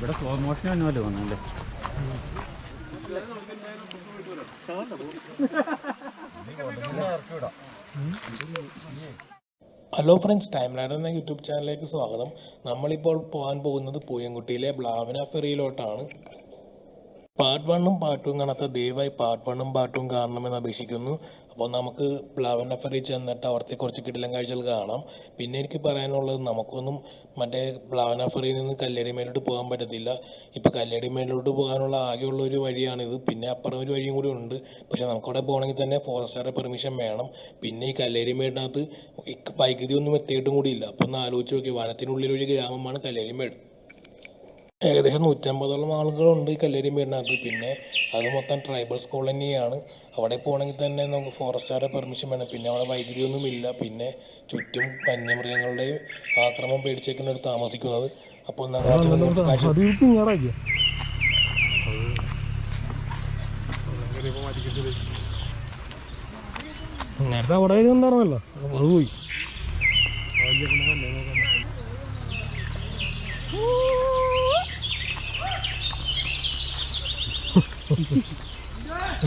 ഇവിടെ slow motion തന്നെയല്ലേ വന്നല്ലേ. ഹലോ ഫ്രണ്ട്സ്, ടൈം ലൈനർ എന്ന യൂട്യൂബ് ചാനലിലേക്ക് സ്വാഗതം. നമ്മളിപ്പോൾ പോകാൻ പോകുന്നത് പൂയംകുട്ടിയിലെ ബ്ലാവന ഫെറിയിലോട്ടാണ്. പാർട്ട് 1ഉം പാർട്ട് 2ഉം കാണാത്ത ദയവായി പാർട്ട് 1ഉം പാർട്ട് 2ഉം കാണണമെന്ന് അപേക്ഷിക്കുന്നു. അപ്പോൾ നമുക്ക് ബ്ലാവന ഫെറി ചെന്നിട്ട് അവിടുത്തെ കുറച്ച് കിടിലൻ കാഴ്ചകൾ കാണാം. പിന്നെ എനിക്ക് പറയാനുള്ളത്, നമുക്കൊന്നും മറ്റേ ബ്ലാവന ഫെറിയിൽ നിന്ന് കല്ലേടിമേലോട്ട് പോകാൻ പറ്റത്തില്ല. ഇപ്പോൾ കല്ലേടിമേലോട്ട് പോകാനുള്ള ആകെയുള്ള ഒരു വഴിയാണിത്. പിന്നെ അപ്പുറം ഒരു വഴിയും കൂടി ഉണ്ട്. പക്ഷേ നമുക്കവിടെ പോകണമെങ്കിൽ തന്നെ ഫോറസ്റ്റുകാരുടെ പെർമിഷൻ വേണം. പിന്നെ ഈ കല്ലേടിമേടിനകത്ത് വൈദ്യുതി ഒന്നും എത്തിയിട്ടും കൂടിയില്ല. അപ്പോൾ ഒന്ന് ആലോചിച്ച് നോക്കി, വനത്തിനുള്ളിലൊരു ഗ്രാമമാണ് കല്ലേടിമേട്. ഏകദേശം 150ഓളം ആളുകളുണ്ട് ഈ കല്ലേടിമേടിനകത്ത്. പിന്നെ അത് മൊത്തം ട്രൈബൽസ് കോളനിയാണ്. അവിടെ പോകണമെങ്കിൽ തന്നെ നമുക്ക് ഫോറസ്റ്റുകാരുടെ പെർമിഷൻ വേണം. പിന്നെ അവിടെ വൈദ്യുതിയൊന്നും ഇല്ല. പിന്നെ ചുറ്റും വന്യമൃഗങ്ങളുടെ ആക്രമണം പേടിച്ചേക്കാണ് അവർ താമസിക്കുന്നത്. അപ്പോൾ നേരത്തെ അവിടെ ഉണ്ടായിരുന്നല്ലോ, അത് പോയി.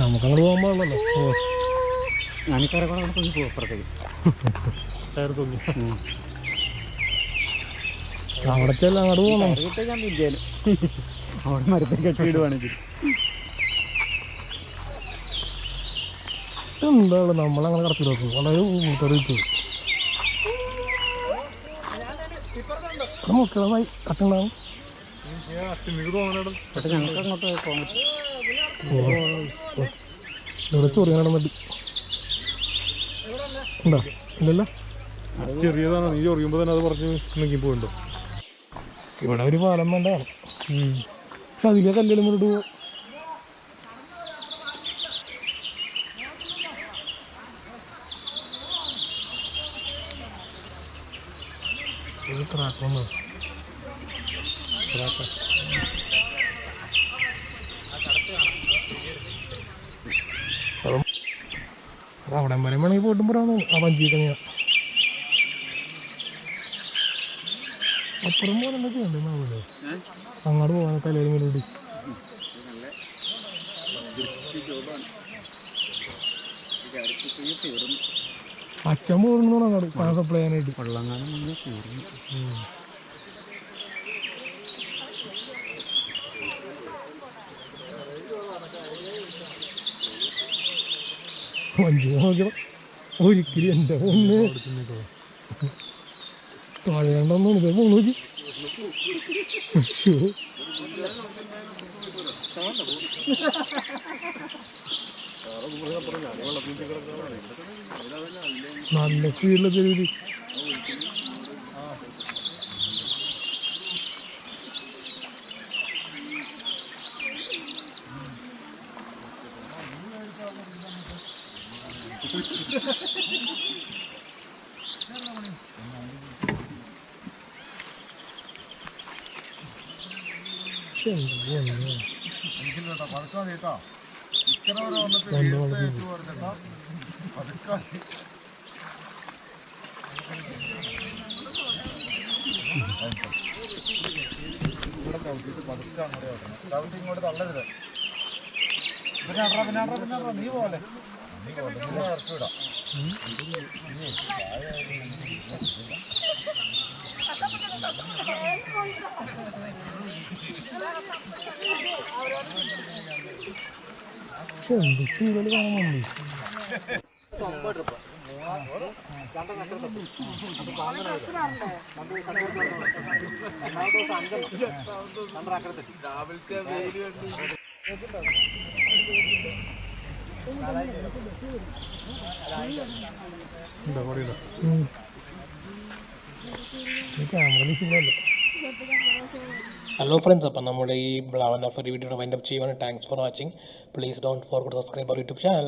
നമുക്കങ്ങോട്ട് പോകാൻ പാടില്ലല്ലോ. ഞാനിക്കാരെ കൂടെ അവിടെ പോകും അപ്പുറത്തേക്ക്. അവിടെ ചെല്ലാം, അങ്ങോട്ട് പോകണം. അവിടെ മരത്തെ കെട്ടിയിടുവാണെങ്കിൽ എന്താണ് നമ്മളങ്ങനെ കടത്തി നോക്കും. വളരെ തെറിച്ചു മുക്കളമായി കട്ടുണ്ടാവും. ഞങ്ങൾക്ക് അങ്ങോട്ട് പോകാൻ ഇവിടെ ചൊറിയാൻ നടന്നിട്ട് ഉണ്ടോ? ഇല്ലല്ലോ, ചെറിയതാണ്. നീ ചൊറിയുമ്പോൾ തന്നെ അത് പറഞ്ഞ് നീങ്ങി പോയിണ്ടോ? ഇവിടെ ഒരു പാലം വേണ്ടാണ്. അതിലെ കല്ലേടിമേലോട്ട് പോവാം. ട്രാക്ക് വന്നത് ട്രാക്ക അവിടെ വരെ വേണമെങ്കിൽ പോയിട്ടും പോരാന്ന്. ആ വഞ്ചിക്കണിയ അപ്പുറം പോലെ എന്തൊക്കെ ഉണ്ട് നാവില്ലേ, അങ്ങോട്ട് പോകാൻ കല്ലേടിമേലോട്ട്. അച്ഛൻ പോകുന്നു അങ്ങോട്ട് പണം സപ്ലൈ ചെയ്യാനായിട്ട്. വെള്ളങ്ങാനും മുന്നേ കൂറുന്നു. വഞ്ചി നോക്കണം ഒരിക്കലും. എൻ്റെ ഒന്ന് തൊഴയണ്ടൊന്നും ഇതേ പോകുന്നു. നല്ല സ്പീഡിലെ തെരുവിൽ ഇങ്ങോട്ട് തള്ളരുത്. നീ പോലെ ഇറക്കിവിടാം. പക്ഷെ എന്ത് സ്പീഡിൽ കാണുന്നുണ്ട്. ക്യാമറ ശരിയല്ലേ. ഹലോ ഫ്രണ്ട്സ്, അപ്പം നമ്മുടെ ഈ ബ്ലാവന ഫെറി വീഡിയോ വൈൻഡപ്പ് ചെയ്യുവാണ്. Thanks for watching. Please don't forget to subscribe our YouTube channel.